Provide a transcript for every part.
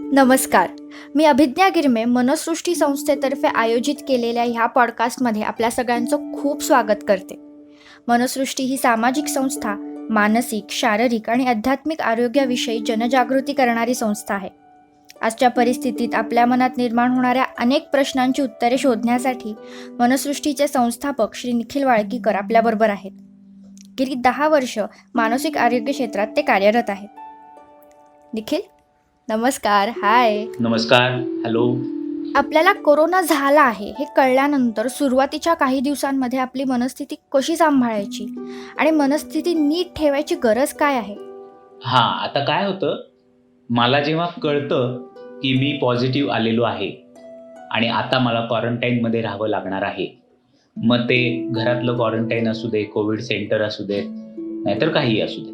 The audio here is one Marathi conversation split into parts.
नमस्कार. मी अभिज्ञा गिरमे मनसृष्टी संस्थेतर्फे आयोजित केलेल्या ह्या पॉडकास्टमध्ये आपल्या सगळ्यांचं खूप स्वागत करते. मनसृष्टी ही सामाजिक संस्था मानसिक, शारीरिक आणि आध्यात्मिक आरोग्याविषयी जनजागृती करणारी संस्था आहे. आजच्या परिस्थितीत आपल्या मनात निर्माण होणाऱ्या अनेक प्रश्नांची उत्तरे शोधण्यासाठी मनसृष्टीचे संस्थापक श्री निखिल वाळकीकर आपल्याबरोबर आहेत. गेली 10 वर्ष मानसिक आरोग्य क्षेत्रात ते कार्यरत आहेत. निखिल, नमस्कार. हाय. नमस्कार. हॅलो. आपल्याला कोरोना झाला आहे हे कळल्यानंतर सुरुवातीच्या काही दिवसांमध्ये आपली मनस्थिती कशी सांभाळायची आणि मनस्थिती नीट ठेवायची गरज काय आहे? आता काय होतं, मला जेव्हा कळतं की मी पॉझिटिव्ह आलेलो आहे आणि आता मला क्वारंटाईनमध्ये राहावं लागणार आहे, मग ते घरातलं क्वारंटाईन असू दे, कोविड सेंटर असू दे, नाहीतर काहीही असू दे,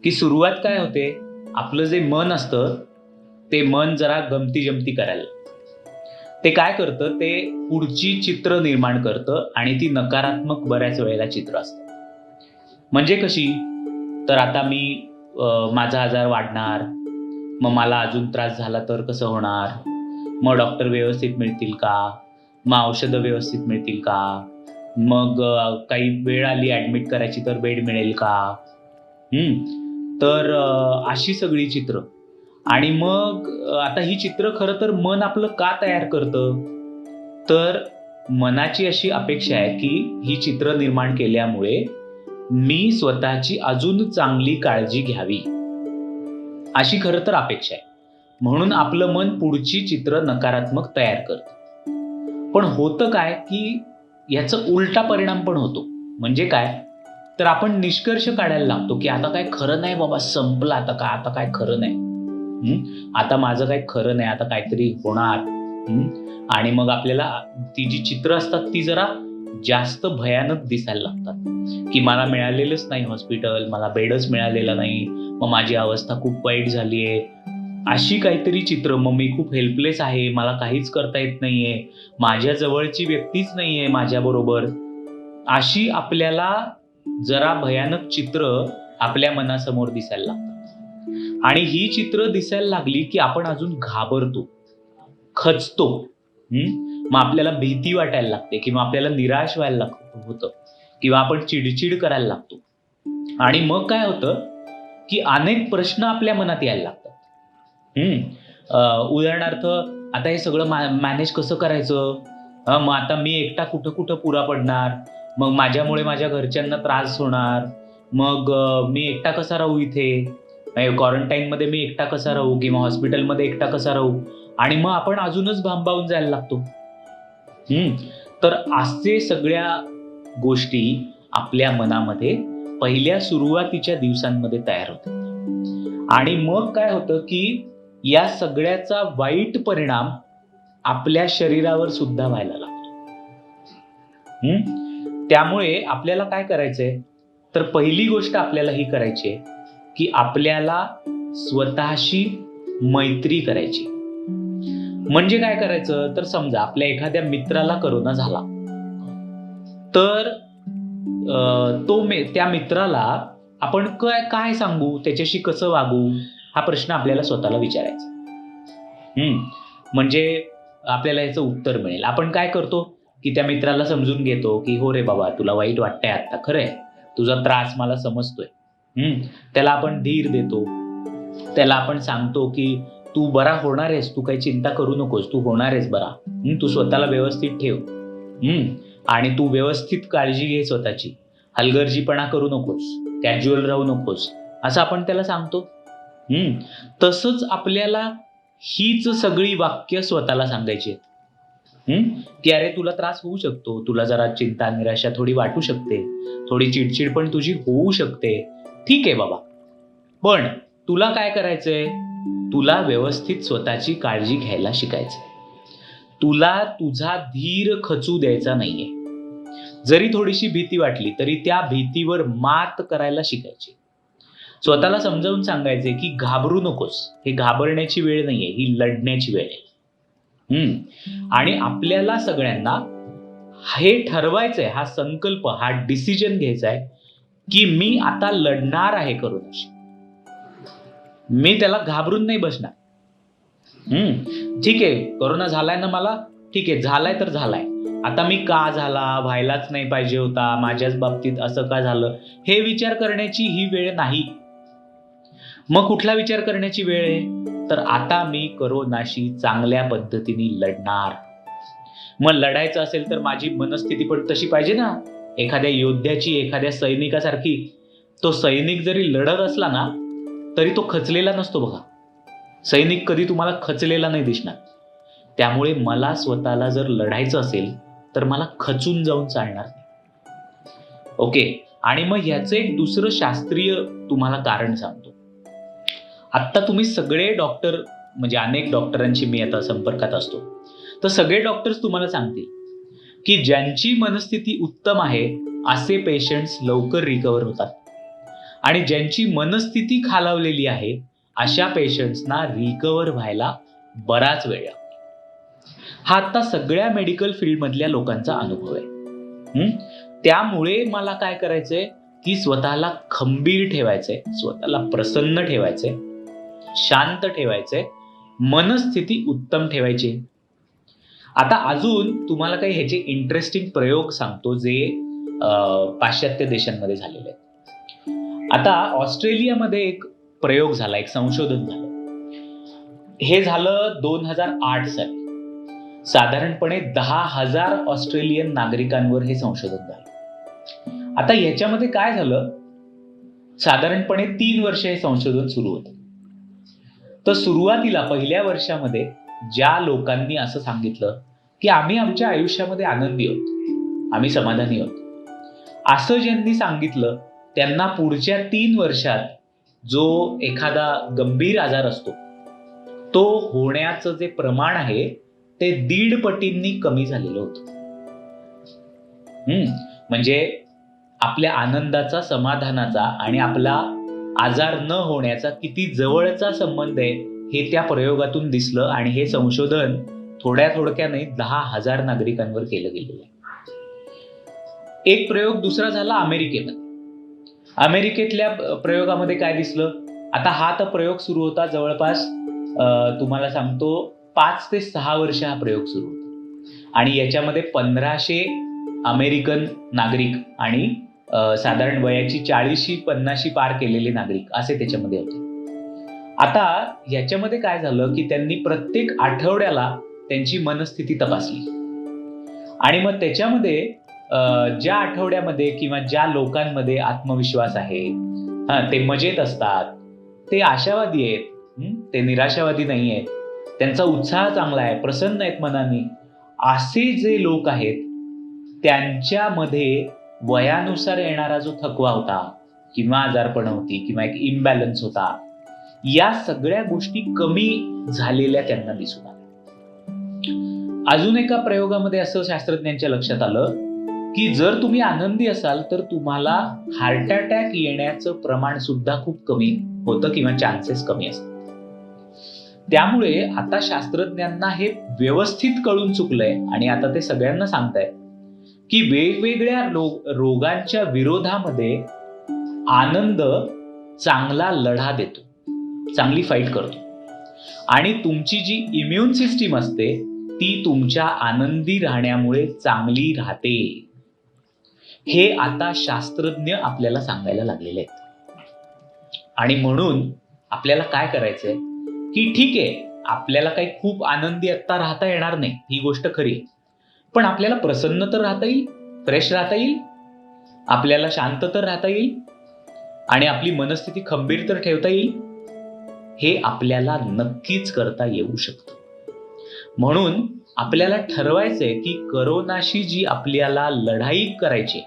की सुरुवात काय होते, आपलं जे मन असतं ते मन जरा गमती जमती करायला. ते काय करतं, ते पुढची चित्र निर्माण करतं आणि ती नकारात्मक बऱ्याच वेळेला चित्र असतं. म्हणजे कशी, तर आता माझा आजार वाढणार, मग मला अजून त्रास झाला तर कसं होणार, मग डॉक्टर व्यवस्थित मिळतील का, मग औषधं व्यवस्थित मिळतील का, मग काही वेळ आली ॲडमिट करायची तर बेड मिळेल का, तर अशी सगळी चित्र. आणि मग आता ही चित्र खरं तर मन आपलं का तयार करतं, तर मनाची अशी अपेक्षा आहे की ही चित्र निर्माण केल्यामुळे मी स्वतःची अजून चांगली काळजी घ्यावी, अशी खरं तर अपेक्षा आहे. म्हणून आपलं मन पुढची चित्र नकारात्मक तयार करतं. पण होतं काय की याचा उलटा परिणाम पण होतो. म्हणजे काय, तर आपण निष्कर्ष काढायला लागतो की आता काय खरं नाही बाबा, संपलं आता काय खरं नाही, आता माझं काय खरं नाही, आता काहीतरी होणार. आणि मग आपल्याला ती जी चित्र असतात ती जरा जास्त भयानक दिसायला लागतात, की मला मिळालेलंच नाही हॉस्पिटल, मला बेडच मिळालेला नाही, मग माझी अवस्था खूप वाईट झाली आहे, अशी काहीतरी चित्र. मग मी खूप हेल्पलेस आहे, मला काहीच करता येत नाहीये, माझ्या जवळची व्यक्तीच नाहीये माझ्याबरोबर, अशी आपल्याला जरा भयानक चित्र आपल्या मनासमोर दिसायला लागतात. आणि ही चित्र दिसायला लागली की आपण अजून घाबरतो, खचतो, मग आपल्याला भीती वाटायला लागते किंवा आपल्याला निराश व्हायला होतं किंवा आपण चिडचिड करायला लागतो. आणि मग काय होतं की अनेक प्रश्न आपल्या मनात यायला लागतात. उदाहरणार्थ, आता हे सगळं मॅनेज कसं करायचं, मग आता मी एकटा कुठं कुठं पुरा पडणार, मग माझ्यामुळे माझ्या घरच्यांना त्रास होणार, मग मी एकटा कसा राहू इथे, क्वारंटाईनमध्ये मी एकटा कसा राहू किंवा हॉस्पिटलमध्ये एकटा कसा राहू. आणि मग आपण अजूनच भांबावून जायला लागतो. तर असे सगळ्या गोष्टी आपल्या मनामध्ये पहिल्या सुरुवातीच्या दिवसांमध्ये तयार होतात. आणि मग काय होतं की या सगळ्याचा वाईट परिणाम आपल्या शरीरावर सुद्धा व्हायला लागतो. त्यामुळे आपल्याला काय करायचंय, तर पहिली गोष्ट आपल्याला ही करायची आहे की आपल्याला स्वतःशी मैत्री करायची. म्हणजे काय करायचं, तर समजा आपल्या एखाद्या मित्राला करोना झाला, तर त्या मित्राला आपण काय सांगू, त्याच्याशी कसं वागू, हा प्रश्न आपल्याला स्वतःला विचारायचा. म्हणजे आपल्याला याचं उत्तर मिळेल. आपण काय करतो की त्या मित्राला समजून घेतो की हो रे बाबा, तुला वाईट वाटतंय आता, खरंय तुझा त्रास मला समजतोय. त्याला आपण धीर देतो, त्याला आपण सांगतो की तू बरा होणार आहेस, तू काही चिंता करू नकोस, तू होणार आहेस बरा, तू स्वतःला व्यवस्थित ठेव, आणि तू व्यवस्थित काळजी घे स्वतःची, हलगर्जीपणा करू नकोस, कॅज्युअल राहू नकोस, असं आपण त्याला सांगतो. तसंच आपल्याला हीच सगळी वाक्य स्वतःला सांगायची आहेत, की अरे तुला त्रास होऊ शकतो, तुला जरा चिंता निराशा थोडी वाटू शकते, थोडी चिडचिड पण तुझी होऊ शकते, ठीक आहे बाबा, पण तुला काय करायचंय, तुला व्यवस्थित स्वतःची काळजी घ्यायला शिकायचं. तुला तुझा धीर खचू द्यायचा नाहीये. जरी थोडीशी भीती वाटली तरी त्या भीतीवर मात करायला शिकायची. स्वतःला समजावून सांगायचे की घाबरू नकोस, हे घाबरण्याची वेळ नाहीये, ही लढण्याची वेळ आहे. आणि आपल्याला सगळ्यांना हे ठरवायचंय, हा संकल्प, हा डिसिजन घ्यायचा आहे की मी आता लढणार आहे करोनाशी. मी त्याला घाबरून नाही बसणार. ठीक आहे, कोरोना झालाय ना मला, ठीक आहे, झालाय तर झालाय. आता मी का झाला, व्हायलाच नाही पाहिजे होता, माझ्याच बाबतीत असं का झालं, हे विचार करण्याची ही वेळ नाही. मग कुठला विचार करण्याची वेळ आहे? तर आता मी कोरोनाशी चांगल्या पद्धतीने लढणार. मग लढायचं असेल तर माझी मनस्थिती पण तशी पाहिजे ना, एखाद्या योद्ध्याची, एखाद्या सैनिकासारखी. तो सैनिक जरी लढत असला ना तरी तो खचलेला नसतो बघा. सैनिक कधी तुम्हाला खचलेला नाही दिसणार. त्यामुळे मला स्वतःला जर लढायचं असेल तर मला खचून जाऊन चालणार नाही. ओके. आणि मग ह्याचं एक दुसरं शास्त्रीय तुम्हाला कारण सांगतो. आत्ता तुम्ही सगळे डॉक्टर, म्हणजे अनेक डॉक्टरांशी मी आता संपर्कात असतो, तर सगळे डॉक्टर्स तुम्हाला सांगतील की ज्यांची मनस्थिती उत्तम आहे असे पेशंट्स लवकर रिकवर होतात, आणि ज्यांची मनस्थिती खालावलेली आहे अशा पेशंट्सना रिकवर व्हायला बराच वेळ लागतो. हा आता सगळ्या मेडिकल फील्डमधल्या लोकांचा अनुभव आहे. त्यामुळे मला काय करायचंय की स्वतःला खंबीर ठेवायचंय, स्वतःला प्रसन्न ठेवायचंय, शांत ठेवायचंय, मनस्थिती उत्तम ठेवायची. आता अजून तुम्हाला काही ह्याचे इंटरेस्टिंग प्रयोग सांगतो जे पाश्चात्य देशांमध्ये झालेले आहेत. आता ऑस्ट्रेलियामध्ये एक प्रयोग झाला, एक संशोधन झालं. हे झालं 2008 साली. साधारणपणे 10,000 ऑस्ट्रेलियन नागरिकांवर हे संशोधन झालं. आता याच्यामध्ये काय झालं, साधारणपणे 3 वर्ष हे संशोधन सुरू होतं. तर सुरुवातीला पहिल्या वर्षामध्ये ज्या लोकांनी असं सांगितलं की आम्ही आमच्या आयुष्यामध्ये आनंदी आहोत, आम्ही समाधानी आहोत, असं ज्यांनी सांगितलं त्यांना पुढच्या 3 वर्षात जो एखादा गंभीर आजार असतो तो होण्याचं जे प्रमाण आहे ते 1.5 पटींनी कमी झालेलं होतं. म्हणजे आपल्या आनंदाचा, समाधानाचा आणि आपला आजार न होण्याचा किती जवळचा संबंध आहे हे त्या प्रयोगातून दिसलं. आणि हे संशोधन थोड्याने 10,000 नागरिकांवर केलं गेलेलं आहे. एक प्रयोग दुसरा झाला अमेरिकेमध्ये. अमेरिकेतल्या प्रयोगामध्ये काय दिसलं, आता हा तर प्रयोग सुरू होता जवळपास तुम्हाला सांगतो 5 ते 6 वर्ष हा प्रयोग सुरू होता. आणि याच्यामध्ये 1500 अमेरिकन नागरिक आणि साधारण वयाची 40-50 पार केलेले नागरिक असे त्याच्यामध्ये होते. आता याच्यामध्ये काय झालं की त्यांनी प्रत्येक आठवड्याला त्यांची मनस्थिती तपासली. आणि मग त्याच्यामध्ये ज्या आठवड्यामध्ये किंवा ज्या लोकांमध्ये आत्मविश्वास आहे, ते मजेत असतात, ते आशावादी आहेत, ते निराशावादी नाही आहेत, त्यांचा उत्साह चांगला आहे, प्रसन्न आहेत मनाने, असे जे लोक आहेत त्यांच्यामध्ये वयानुसार येणारा जो थकवा होता किंवा आजारपण होती किंवा एक इम्बॅलन्स होता, या सगळ्या गोष्टी कमी झालेल्या त्यांना दिसून आल्या. अजून एका प्रयोगामध्ये असं शास्त्रज्ञांच्या लक्षात आलं की जर तुम्ही आनंदी असाल तर तुम्हाला हार्ट अटॅक येण्याचं प्रमाण सुद्धा खूप कमी होतं किंवा चान्सेस कमी असतात. त्यामुळे आता शास्त्रज्ञांना हे व्यवस्थित कळून चुकलंय आणि आता ते सगळ्यांना सांगतायत की वेगवेगळ्या रोगांच्या विरोधामध्ये आनंद चांगला लढा देतो, चांगली फाईट करतो. आणि तुमची जी इम्युन सिस्टीम असते ती तुमच्या आनंदी राहण्यामुळे चांगली राहते. हे आता शास्त्रज्ञ आपल्याला सांगायला लागलेले आहेत. आणि म्हणून आपल्याला काय करायचंय की ठीक आहे, आपल्याला काही खूप आनंदी आत्ता राहता येणार नाही, ही गोष्ट खरी आहे, पण आपल्याला प्रसन्न तर राहता येईल, फ्रेश राहता येईल, आपल्याला शांत तर राहता येईल आणि आपली मनस्थिती खंबीर तर ठेवता येईल. हे आपल्याला नक्कीच करता येऊ शकतं. म्हणून आपल्याला ठरवायचंय की कोरोनाशी जी आपल्याला लढाई करायची,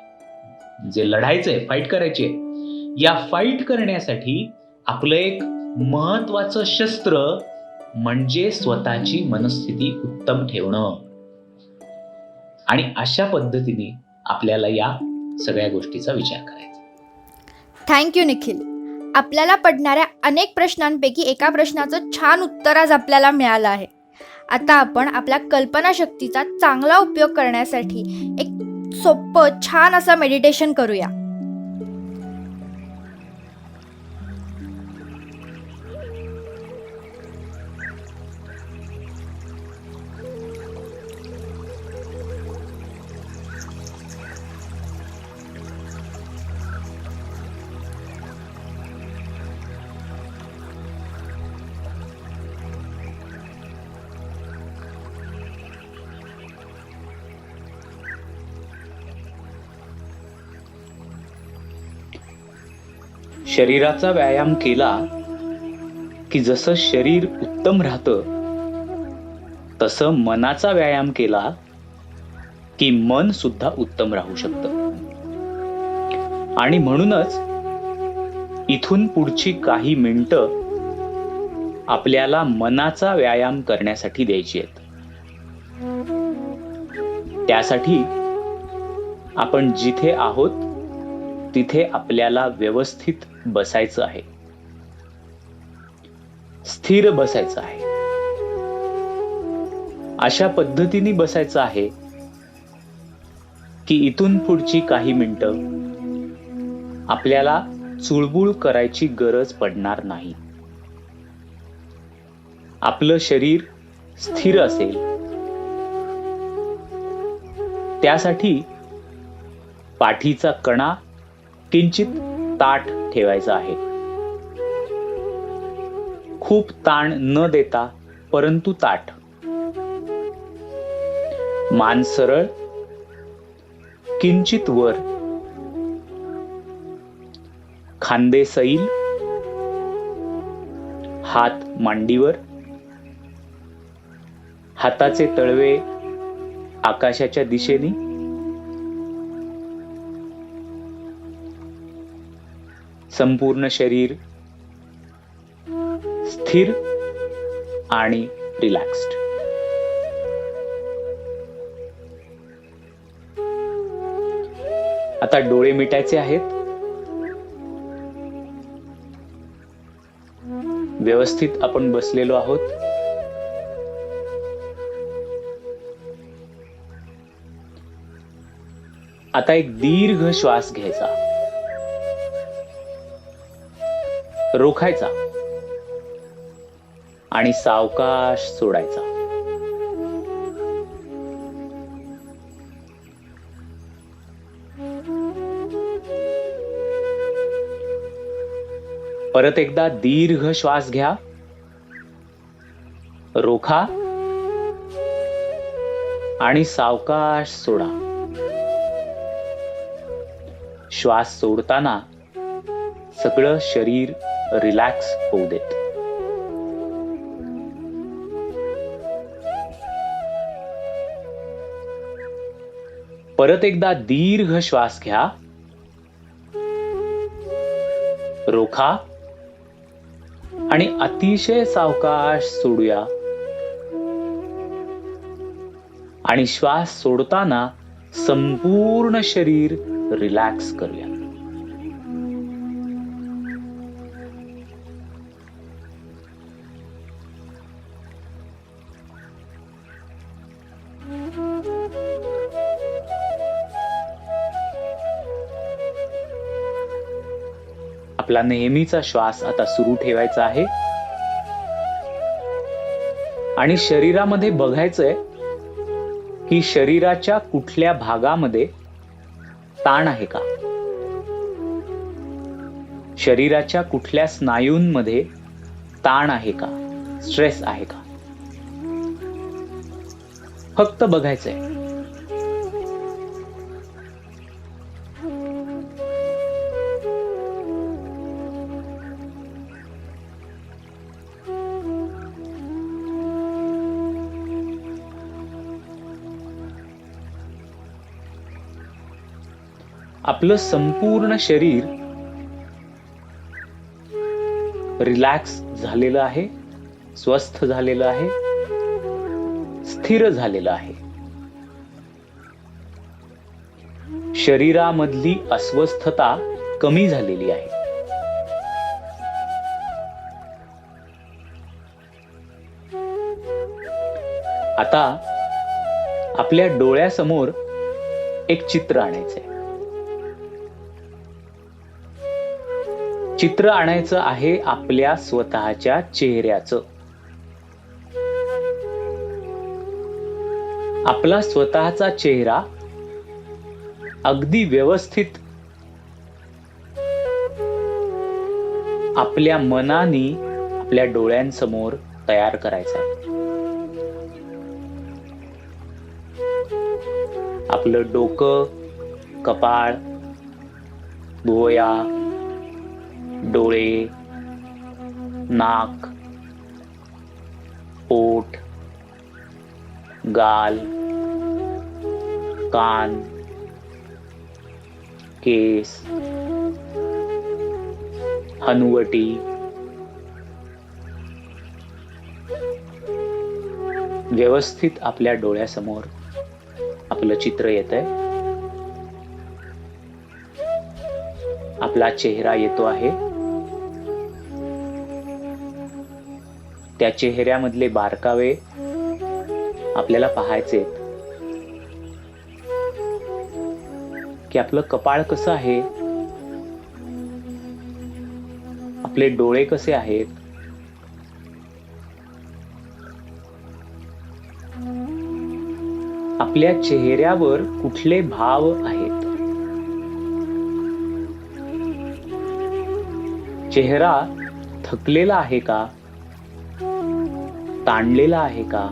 जे लढायचंय, फाईट करायची, या फाईट करण्यासाठी आपलं एक महत्वाचं शस्त्र म्हणजे स्वतःची मनस्थिती उत्तम ठेवणं. आणि अशा पद्धतीने आपल्याला या सगळ्या गोष्टीचा विचार करायचा. थँक्यू निखिल. आपल्याला पडणाऱ्या अनेक प्रश्नांपैकी एका प्रश्नाचं छान उत्तर आज आपल्याला मिळालं आहे. आता आपण आपल्या कल्पनाशक्तीचा चांगला उपयोग करण्यासाठी एक सोपं छान असं मेडिटेशन करूया. शरीराचा व्यायाम केला की जसं शरीर उत्तम राहतं, तसं मनाचा व्यायाम केला की मन सुद्धा उत्तम राहू शकतं. आणि म्हणूनच इथून पुढची काही मिनिटं आपल्याला मनाचा व्यायाम करण्यासाठी द्यायची आहेत. त्यासाठी आपण जिथे आहोत तिथे आपल्याला व्यवस्थित बसायचं आहे, स्थिर बसायचं आहे. अशा पद्धतीने बसायचं आहे की इथून पुढची काही मिनिटं आपल्याला चुळबुळ करायची गरज पडणार नाही. आपलं शरीर स्थिर असेल, त्यासाठी पाठीचा कणा किंचित ताठ ठेवायचा आहे. खूप ताण न देता, परंतु ताठ. मान सरळ, किंचित वर, खांदे सैल, हात मांडीवर, हाताचे तळवे आकाशाच्या दिशेने. संपूर्ण शरीर स्थिर आणि रिलॅक्स्ड. आता डोळे मिटायचे आहेत. व्यवस्थित आपण बसलेलो आहोत. आता एक दीर्घ श्वास घ्यायचा, रोखायचा आणि सावकाश सोडायचा. परत एकदा दीर्घ श्वास घ्या, रोखा आणि सावकाश सोडा. श्वास सोडताना सगळं शरीर रिलॅक्स होऊ देत. परत एकदा दीर्घ श्वास घ्या, रोखा आणि अतिशय सावकाश सोडूया. आणि श्वास सोडताना संपूर्ण शरीर रिलॅक्स करूया. आपला नेहमीचा श्वास आता सुरू ठेवायचा आहे आणि शरीरामध्ये बघायचंय की शरीराच्या कुठल्या भागामध्ये ताण आहे का, शरीराच्या कुठल्या स्नायूंमध्ये ताण आहे का, स्ट्रेस आहे का, फक्त बघायचंय. आपलं संपूर्ण शरीर रिलॅक्स झालेलं आहे, स्वस्थ झालेलं आहे, स्थिर झालेलं आहे. शरीरामधली अस्वस्थता कमी झालेली आहे. आता आपल्या डोळ्यासमोर एक चित्र आणायचंय. चित्र आणायचं आहे आपल्या स्वतःच्या चेहऱ्याचं. आपला स्वतःचा चेहरा अगदी व्यवस्थित आपल्या मनाने आपल्या डोळ्यांसमोर तयार करायचा आहे. आपलं डोकं, कपाळ, भुवया, डोळे, नाक, ओठ, गाल, कान, केस, हनुवटी, व्यवस्थित आपल्या डोळ्यासमोर आपलं चित्र येतंय. आपला चेहरा येतो आहे. त्या चेहऱ्यामधले बारकावे आपल्याला पाहायचे, की आपलं कपाळ कसं आहे, आपले डोळे कसे आहेत, आपल्या चेहऱ्यावर कुठले भाव आहेत. चेहरा थकलेला आहे का, ताणलेला आहे का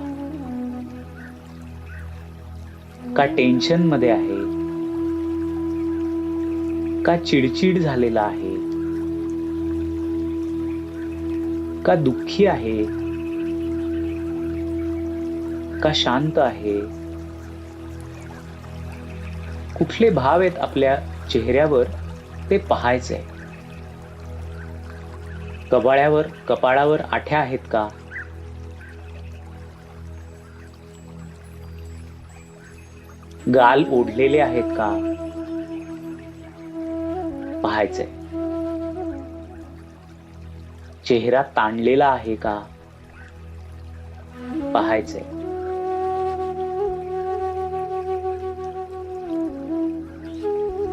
टेन्शन मध्ये आहे, का चिडचिड झालेला आहे, का दुःखी आहे, का शांत आहे. कुठले भाव आहेत आपल्या चेहऱ्यावर ते पाहायचंय. कपाळावर आठ्या आहेत का, गाल ओढलेले आहेत का पाहायचंय. चेहरा ताणलेला आहे का पाहायचंय.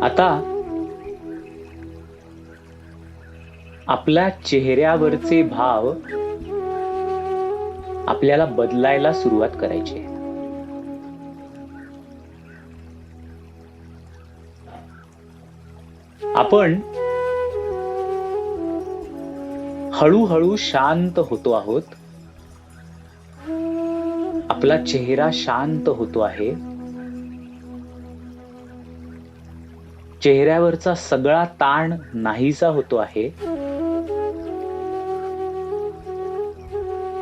आता आपल्या चेहऱ्यावरचे भाव आपल्याला बदलायला सुरुवात करायची आहे. आपण हळूहळू शांत होतो आहोत. आपला चेहरा शांत होतो आहे. चेहऱ्यावरचा सगळा ताण नाहीसा होतो आहे.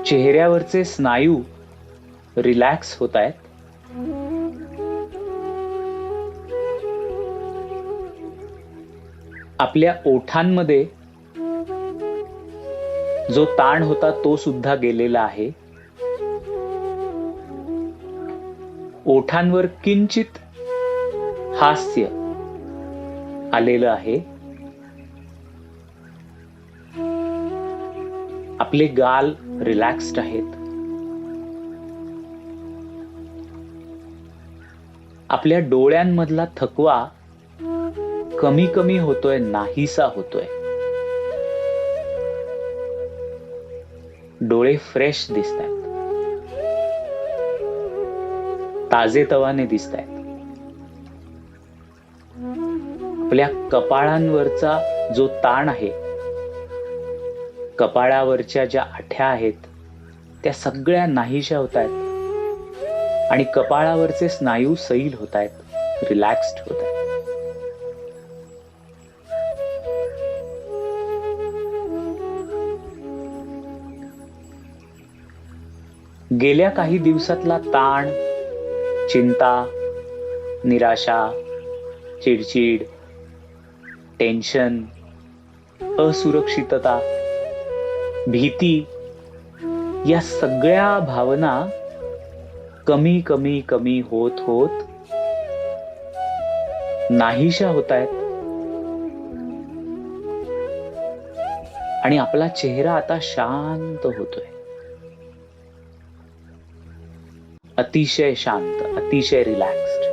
चेहऱ्यावरचे स्नायू रिलॅक्स होत आहेत. आपल्या ओठांमध्ये जो ताण होता तो सुद्धा गेलेला आहे. ओठांवर किंचित हास्य आलेलं आहे. आपले गाल रिलॅक्स्ड आहेत. आपल्या डोळ्यांमधला थकवा कमी कमी होतोय, नाहीसा होतोय. डोळे फ्रेश दिसतायत, ताजेतवाने दिसतायत. आपल्या कपाळांवरचा जो ताण आहे, कपाळावरच्या ज्या आठ्या आहेत त्या सगळ्या नाहीशा होत आहेत आणि कपाळावरचे स्नायू सैल होत आहेत, रिलॅक्स्ड होत आहेत. गेल्या काही दिवसातला ताण, चिंता, निराशा, चिडचिड, टेन्शन, असुरक्षितता, भीती या सगळ्या भावना कमी कमी कमी होत होत नाहीशा होत आहेत आणि आपला चेहरा आता शांत होतोय. अतिशय शांत, अतिशय रिलॅक्स्ड.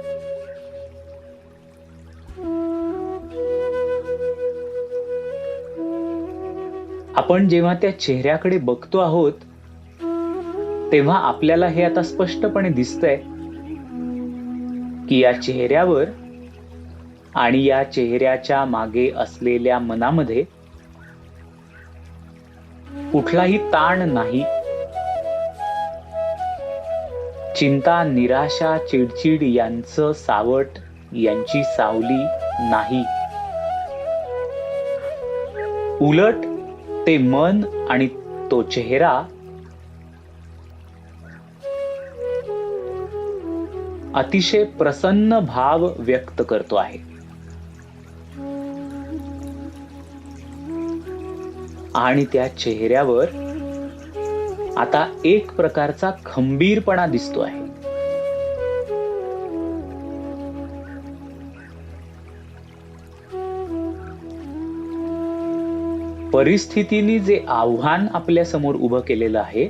आपण जेव्हा त्या चेहऱ्याकडे बघतो आहोत तेव्हा आपल्याला हे आता स्पष्टपणे दिसतंय की या चेहऱ्यावर आणि या चेहऱ्याच्या मागे असलेल्या मनामध्ये कुठलाही ताण नाही. चिंता, निराशा, चिडचिड यांचं सावट, यांची सावली नाही. उलट ते मन आणि तो चेहरा अतिशय प्रसन्न भाव व्यक्त करतो आहे. आणि त्या चेहऱ्यावर आता एक प्रकारचा खंबीरपणा दिसतो आहे. परिस्थितीने जे आव्हान आपल्या समोर उभं केलेलं आहे,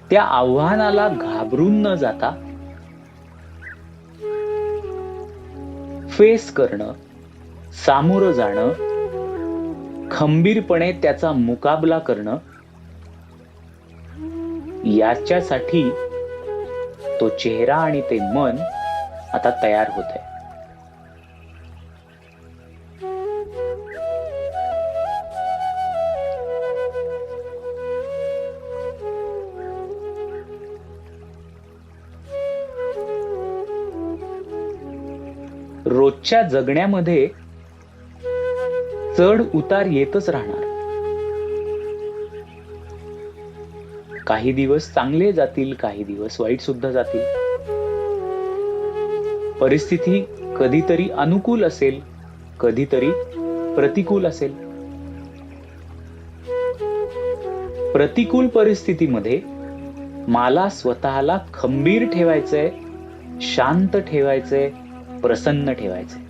त्या आव्हानाला घाबरून न जाता फेस करणं, सामोरं जाणं, खंबीरपणे त्याचा मुकाबला करणं, याच्यासाठी तो चेहरा आणि ते मन आता तयार होत आहे. रोजच्या जगण्यामध्ये चढ उतार येतच राहणार. काही दिवस चांगले जातील, काही दिवस वाईट सुद्धा जातील. परिस्थिती कधीतरी अनुकूल असेल, कधीतरी प्रतिकूल असेल. प्रतिकूल परिस्थितीमध्ये मला स्वतःला खंबीर ठेवायचंय, शांत ठेवायचंय, प्रसन्न ठेवायचंय.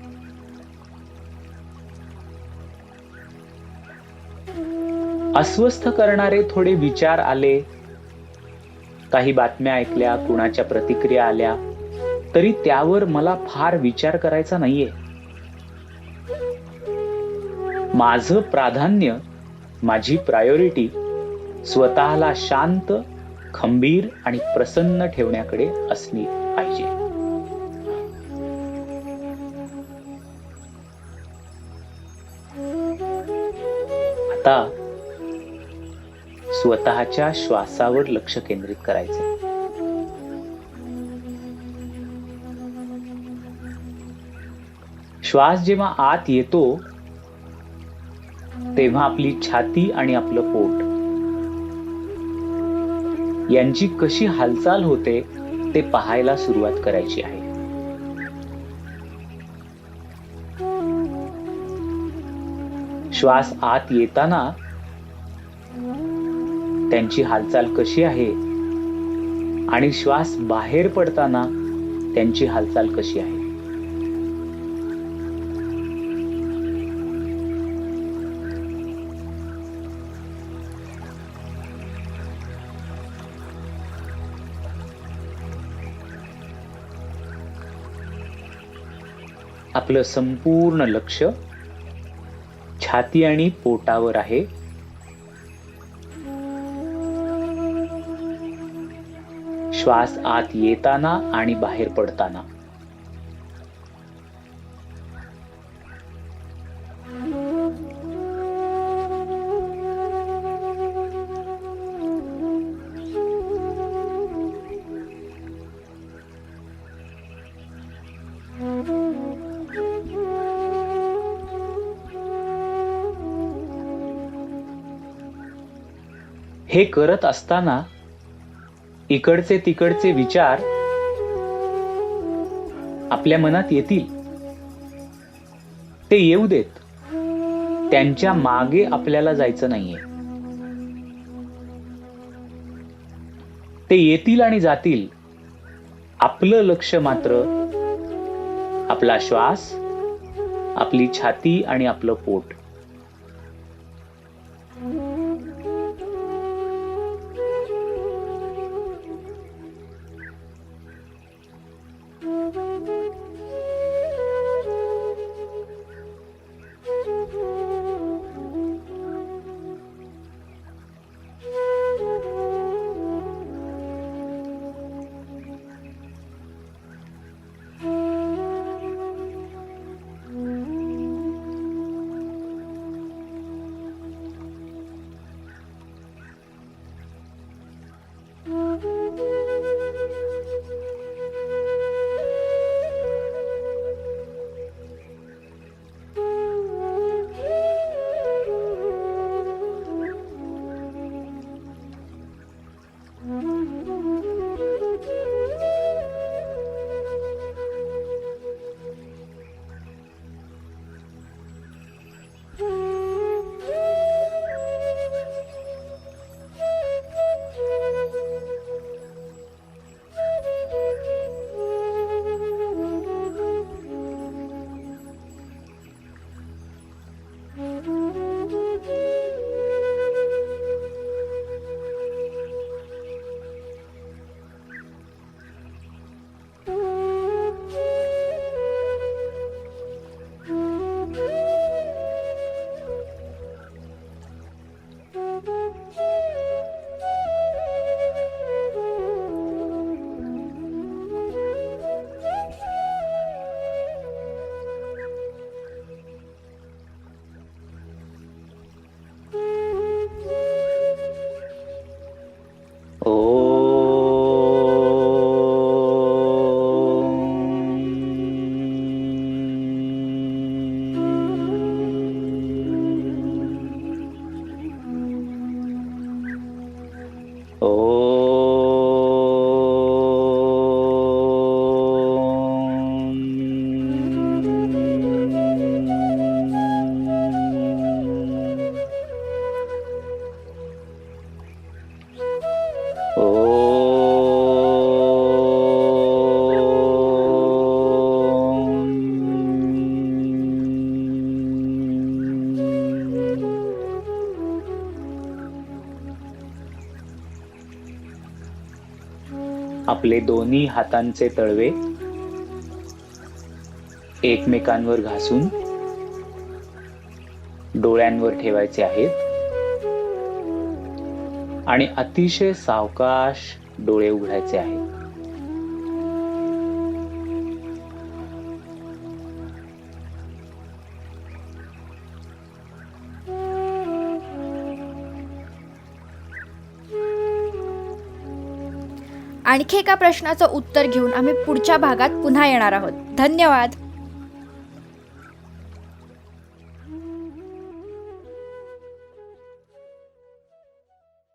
अस्वस्थ करणारे थोडे विचार आले, काही बातम्या ऐकल्या, कुणाच्या प्रतिक्रिया आल्या, तरी त्यावर मला फार विचार करायचा नाहीये. माझं प्राधान्य, माझी प्रायोरिटी स्वतःला शांत, खंबीर आणि प्रसन्न ठेवण्याकडे असली पाहिजे. आता स्वतःच्या श्वासावर लक्ष केंद्रित करायचे. श्वास जेव्हा आत येतो तेव्हा आपली छाती आणि आपलं पोट यांची कशी हालचाल होते ते पाहायला सुरुवात करायची आहे. श्वास आत येताना त्यांची हालचाल कशी आहे आणि श्वास बाहेर पडताना त्यांची हालचाल कशी आहे. आपलं संपूर्ण लक्ष छाती आणि पोटावर आहे. श्वास आत येताना आणि बाहेर पडताना. हे करत असताना इकडचे तिकडचे विचार आपल्या मनात येतील, ते येऊ देत. त्यांच्या मागे आपल्याला जायचं नाहीये. ते येतील आणि जातील. आपलं लक्ष मात्र आपला श्वास, आपली छाती आणि आपलं पोट. आपले दोन्ही हातांचे तळवे एकमेकांवर घासून डोळ्यांवर ठेवायचे आहेत आणि अतिशय सावकाश डोळे उघडायचे आहेत. आणखी एका प्रश्नाचं उत्तर घेऊन आम्ही पुढच्या भागात पुन्हा येणार आहोत. धन्यवाद.